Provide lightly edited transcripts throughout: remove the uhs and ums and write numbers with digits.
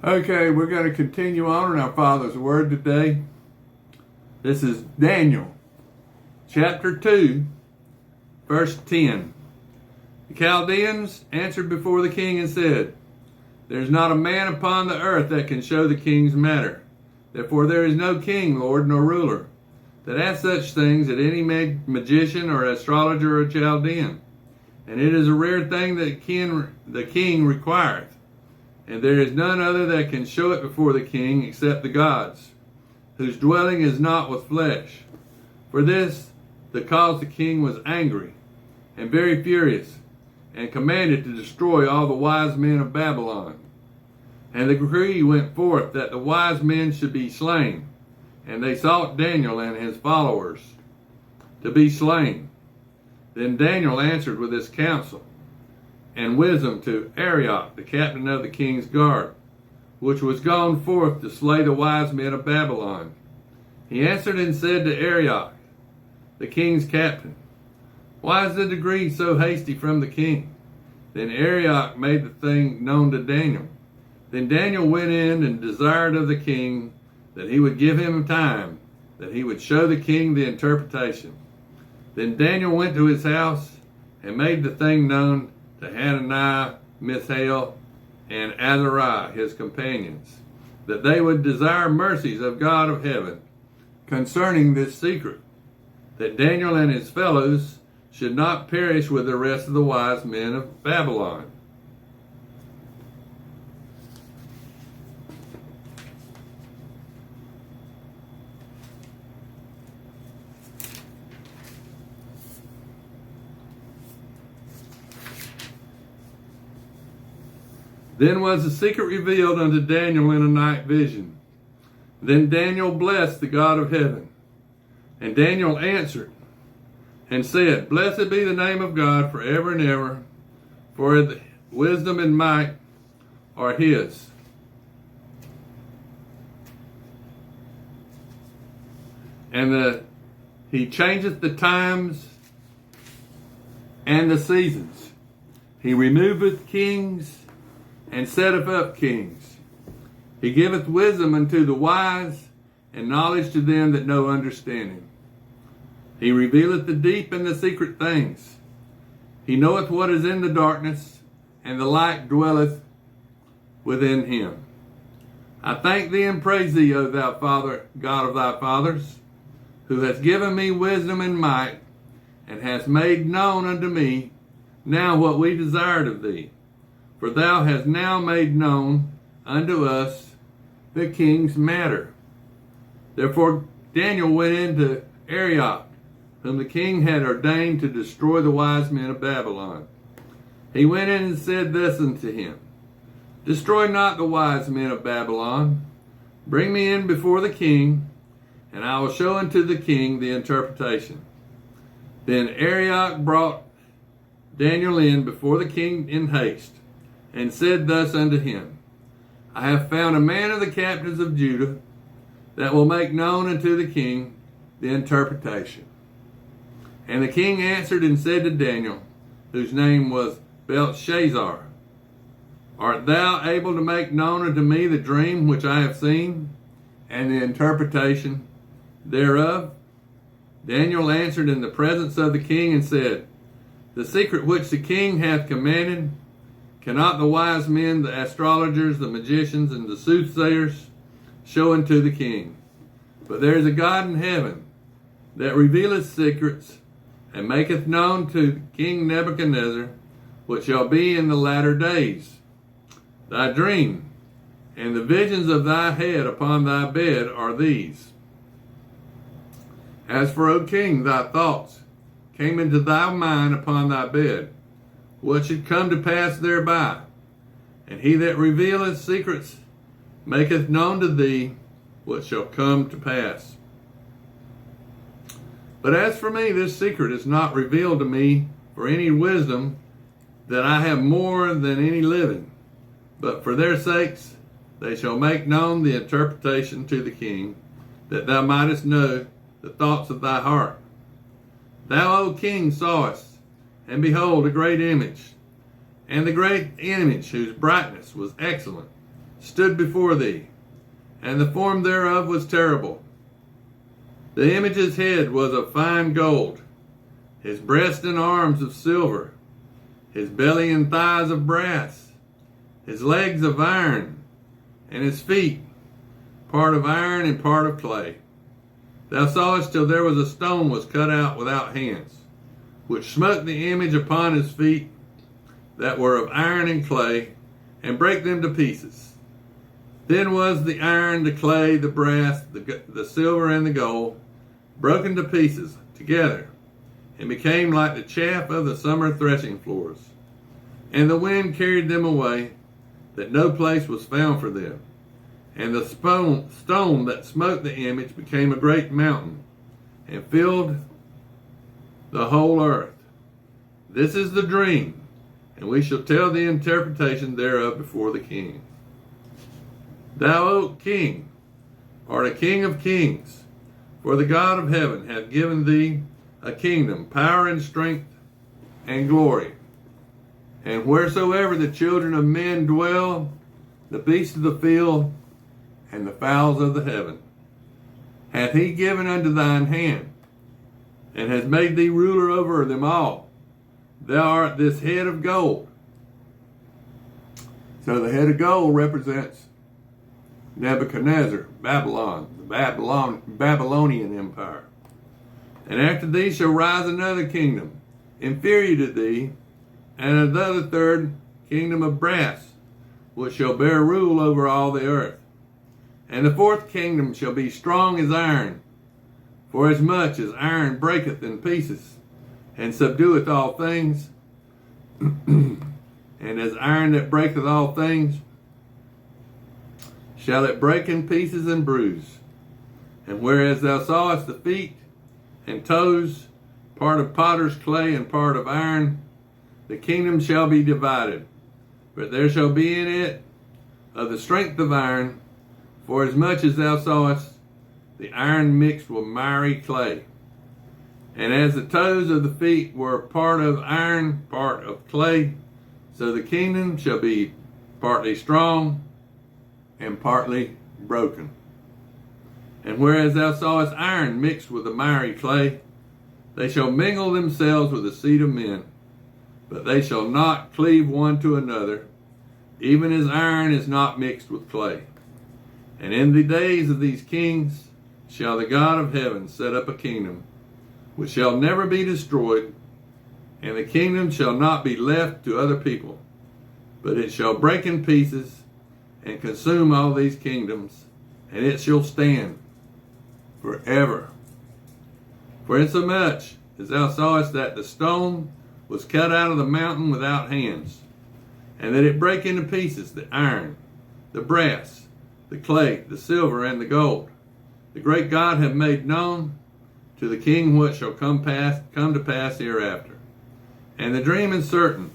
Okay, we're going to continue on in our Father's Word today. This is Daniel, chapter 2, verse 10. The Chaldeans answered before the king and said, "There is not a man upon the earth that can show the king's matter. Therefore there is no king, lord, nor ruler, that asks such things at any magician or astrologer or Chaldean. And it is a rare thing that the king requireth. And there is none other that can show it before the king except the gods, whose dwelling is not with flesh." For this, the cause the king was angry and very furious, and commanded to destroy all the wise men of Babylon. And the decree went forth that the wise men should be slain, and they sought Daniel and his followers to be slain. Then Daniel answered with his counsel and wisdom to Arioch, the captain of the king's guard, which was gone forth to slay the wise men of Babylon. He answered and said to Arioch, the king's captain, "Why is the decree so hasty from the king?" Then Arioch made the thing known to Daniel. Then Daniel went in and desired of the king that he would give him time, that he would show the king the interpretation. Then Daniel went to his house and made the thing known to Hananiah, Mishael, and Azariah, his companions, that they would desire mercies of God of heaven concerning this secret, that Daniel and his fellows should not perish with the rest of the wise men of Babylon. Then was the secret revealed unto Daniel in a night vision. Then Daniel blessed the God of heaven. And Daniel answered and said, "Blessed be the name of God forever and ever, for the wisdom and might are his. And he changeth the times and the seasons. He removeth kings and setteth up kings. He giveth wisdom unto the wise, and knowledge to them that know understanding. He revealeth the deep and the secret things. He knoweth what is in the darkness, and the light dwelleth within him. I thank thee and praise thee, O thou Father, God of thy fathers, who hast given me wisdom and might, and hast made known unto me now what we desired of thee. For thou hast now made known unto us the king's matter." Therefore Daniel went in to Arioch, whom the king had ordained to destroy the wise men of Babylon. He went in and said thus unto him, "Destroy not the wise men of Babylon. Bring me in before the king, and I will show unto the king the interpretation." Then Arioch brought Daniel in before the king in haste, and said thus unto him, "I have found a man of the captains of Judah that will make known unto the king the interpretation." And the king answered and said to Daniel, whose name was Belteshazzar, "Art thou able to make known unto me the dream which I have seen, and the interpretation thereof?" Daniel answered in the presence of the king and said, "The secret which the king hath commanded, cannot the wise men, the astrologers, the magicians, and the soothsayers show unto the king? But there is a God in heaven that revealeth secrets, and maketh known to King Nebuchadnezzar what shall be in the latter days. Thy dream and the visions of thy head upon thy bed are these. As for, O king, thy thoughts came into thy mind upon thy bed, what should come to pass thereby? And he that revealeth secrets maketh known to thee what shall come to pass. But as for me, this secret is not revealed to me for any wisdom that I have more than any living, but for their sakes they shall make known the interpretation to the king, that thou mightest know the thoughts of thy heart. Thou, O king, sawest, and behold, a great image, and the great image whose brightness was excellent. stood before thee, and the form thereof was terrible. The image's head was of fine gold, his breast and arms of silver, his belly and thighs of brass, his legs of iron, and his feet part of iron and part of clay. Thou sawest till there was a stone was cut out without hands, which smote the image upon his feet that were of iron and clay, and brake them to pieces. Then was the iron, the clay, the brass, the silver, and the gold broken to pieces together, and became like the chaff of the summer threshing floors. And the wind carried them away, that no place was found for them. And the stone that smote the image became a great mountain, and filled the whole earth. This is the dream, and we shall tell the interpretation thereof before the king. Thou, O king, art a king of kings, for the God of heaven hath given thee a kingdom, power and strength and glory. And wheresoever the children of men dwell, the beasts of the field and the fowls of the heaven hath he given unto thine hand, and has made thee ruler over them all. Thou art this head of gold. So the head of gold represents Nebuchadnezzar, Babylon, the Babylonian Empire. And after thee shall rise another kingdom, inferior to thee, and another third kingdom of brass, which shall bear rule over all the earth. And the fourth kingdom shall be strong as iron, for as much as iron breaketh in pieces, and subdueth all things, and as iron that breaketh all things, shall it break in pieces and bruise. And whereas thou sawest the feet and toes, part of potter's clay and part of iron, the kingdom shall be divided. But there shall be in it of the strength of iron, for as much as thou sawest the iron mixed with miry clay. And as the toes of the feet were part of iron, part of clay, so the kingdom shall be partly strong and partly broken. And whereas thou sawest iron mixed with the miry clay, they shall mingle themselves with the seed of men, but they shall not cleave one to another, even as iron is not mixed with clay. And in the days of these kings shall the God of heaven set up a kingdom, which shall never be destroyed, and the kingdom shall not be left to other people, but it shall break in pieces and consume all these kingdoms, and it shall stand forever. For insomuch as thou sawest that the stone was cut out of the mountain without hands, and that it brake into pieces the iron, the brass, the clay, the silver, and the gold, the great God hath made known to the king what shall come to pass hereafter. And the dream is certain,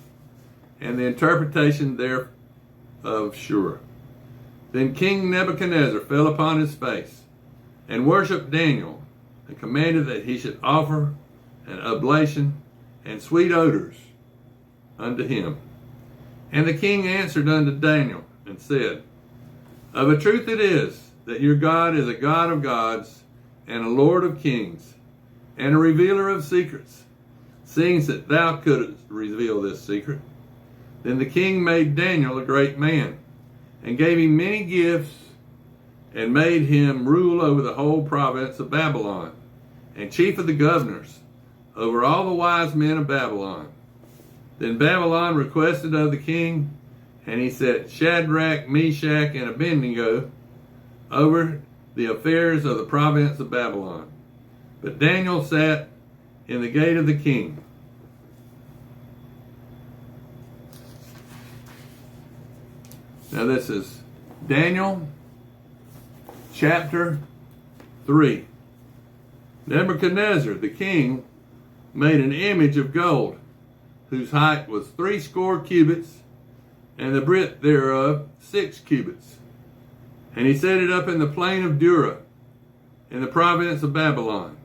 and the interpretation thereof sure. Then King Nebuchadnezzar fell upon his face, and worshipped Daniel, and commanded that he should offer an oblation and sweet odors unto him. And the king answered unto Daniel, and said, Of a truth it is, that your God is a God of gods, and a Lord of kings, and a revealer of secrets, seeing that thou couldst reveal this secret. Then the king made Daniel a great man, and gave him many gifts, and made him rule over the whole province of Babylon, and chief of the governors, over all the wise men of Babylon. Then Babylon requested of the king, and he set Shadrach, Meshach, and Abednego over the affairs of the province of Babylon. But Daniel sat in the gate of the king. Now this is Daniel chapter 3. Nebuchadnezzar the king made an image of gold, whose height was 60 cubits, and the breadth thereof 6 cubits. And he set it up in the plain of Dura, in the province of Babylon.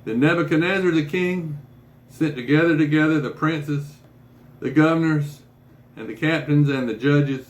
Then Nebuchadnezzar the king sent together the princes, the governors, and the captains and the judges,